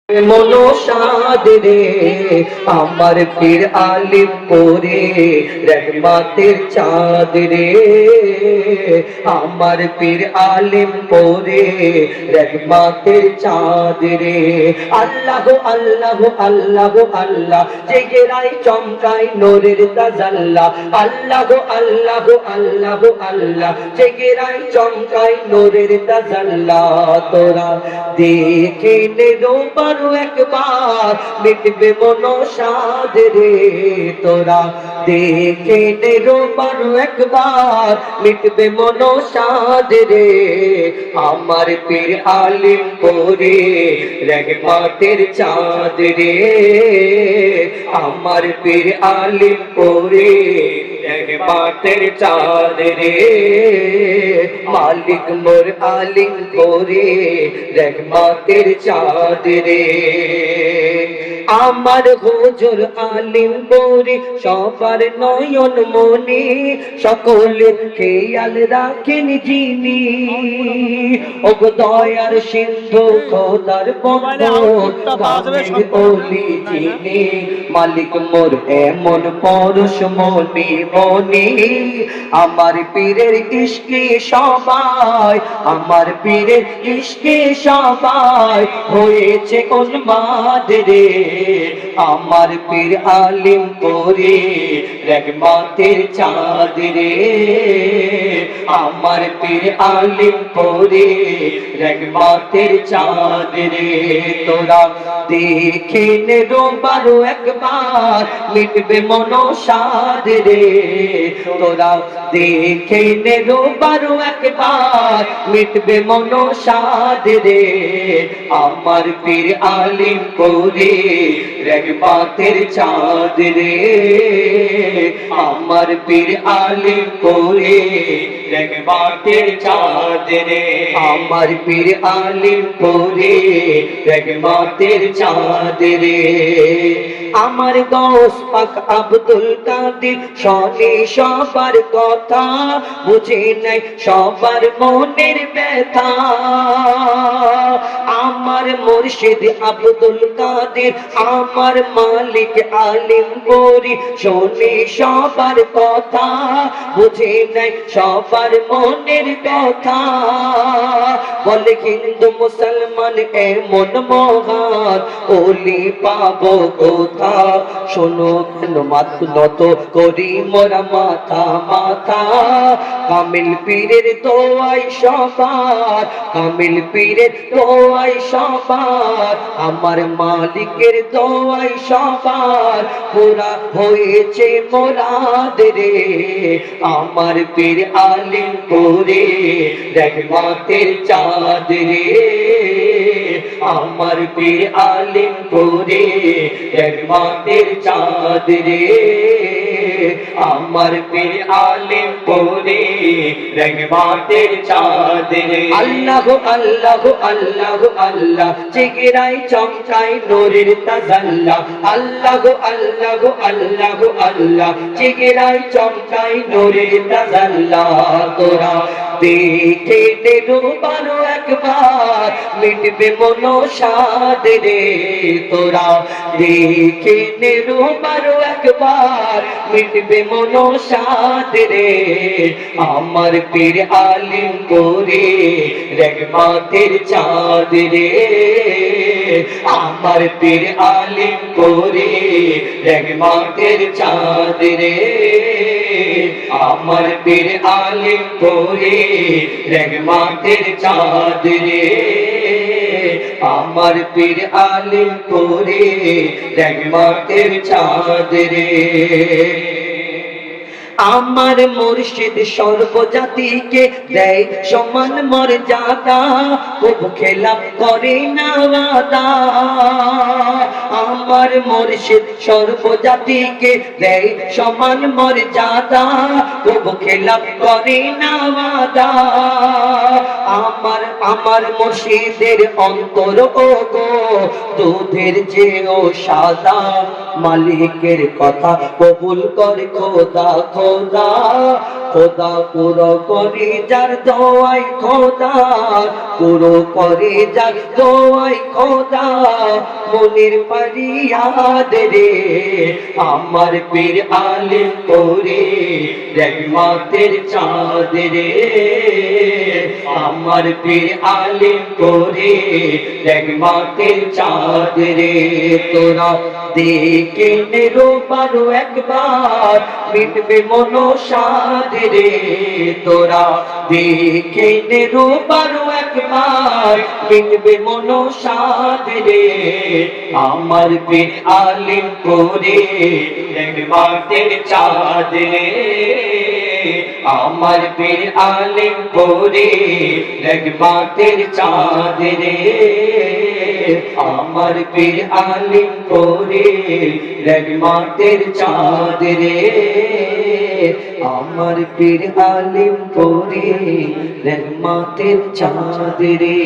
মনসাদ রে আমার পীর আলিম পরে রহমতের চাঁদ রে আমার পীর আলিম পরে রহমতের চাঁদ রে আল্লাহ আল্লাহ আল্লাহ আল্লাহ জেগেরাই চমকায় নূরের তাজাল্লা আল্লাহ আল্লাহ আল্লাহ আল্লাহ জেগেরাই চমকায় নূরের তাজাল্লা তোরা দেখে নে বারো একবার মিটবে মনসাদ রে তোরা দেখে নে বারো একবার মিটবে মনসাদ রে আমার পীর আলিম পরে রহমতের চাঁদ রে আমার পীর আলিম পরে রহমতের চাঁদ রে মালিক মোর আলিম পরে রহমতের চাঁদ রে আমার হুজুর আলিম পরে সবার নয়ন মনে সকলের খেয়াল রাখেন যিনি ও দয়ার সিন্ধু খোদার বন্ধু ওলি যিনি মালিক মোর এমন পরশ মনে মনে আমার পীরের ইশকে সবাই আমার পীরের ইশকে সবাই হয়েছে উন্মাদ রে আমার পীর আলিম পরে রহমতের চাঁদ রে আমার পীর আলিম পরে রহমতের চাঁদ রে তোরা দেখে নে বারো একবার মিটবে মনসাদ রে তোরা দেখে নে বারো একবার মিটবে মনসাদ রে আমার পীর আলিম পরে রহমতের চাঁদ রে আমার পীর আলিম পরে রহমতের চাঁদ রে আমার পীর আলিম পরে রহমতের চাঁদ রে আমার গৌস পাক আব্দুল কাদের শোনে সবার কথা বুঝে নাই সবার মনের ব্যথা আমার মুর্শিদ আব্দুল কাদের আমার মালিক আলিম পরি শোনে সবার কথা বুঝে নাই সবার মনের কথা বলে হিন্দু মুসলমান এমন মহান ওলি পাবো কোথা শোনো কেন মাথা নত করি মোরা মাথা মাথা কামিল পীরের দোয়াই সবার কামিল পীরের দোয়াই সবার আমার মালিকের দোয়াই সবার পুরা হয়েছে মোরাদ রে আমার পীর আলিম পরে রহমতের চাঁদ রে আমার পীর আলিম পরে রহমতের চাঁদ রে আমার পীর আলিম পরে রহমতের চাঁদ রে আল্লাহ আল্লাহ আল্লাহ আল্লাহ চেহারায় চমকায় নূরের তাজাল্লা আল্লাহ আল্লাহ আল্লাহ আল্লাহ চেহারায় চমকায় নূরের তাজাল্লা তোরা দেখে নে বারো একবার মিটবে মনসাদ রে তোরা দেখে নে বারো একবার মিটবে মনসাদ রে আমার পীর আলিম পরে রহমতের চাঁদ রে আমার পীর আলিম পরে রহমতের চাঁদ রে আমার পীর আলিম পরে রহমতের চাঁদ রে আমার পীর আলিম পরে রহমতের চাঁদ রে আমার মুর্শিদ সর্বজাতিকে দেয় সমান মর্যাদা কবু খেলাপ করে না ওয়াদা আমার মুর্শিদ সর্বজাতিকে দেয় সমান মর্যাদা কবু খেলাপ করে না ওয়াদা আমার আমার মুর্শিদের অন্তর ও গো দুধের চেয়েও সাদা মালিকের কথা কবুল করে খোদা খোদা খোদা পুরো করে যার দোয়াই খোদা পুরো করে যার দোয়াই খোদা মনের ফরিয়াদ রে আমার পীর আলিম করে রহমতের চাঁদ রে আমার পীর আলিম করে রহমতের চাঁদ রে তোরা দেখে নেরো বারো একবার মিটবে মনসাদ রে তোরা দেখে নেরো বারো একবার মিটবে মনসাদ রে আমার পীর আলিম করে রহমতের চাঁদ রে আমার পীর আলিম করে রহমতের চাঁদ রে আমার পীর আলিম করে রহমতের চাঁদ রে আমার পীর আলিম করে রহমতের চাঁদ রে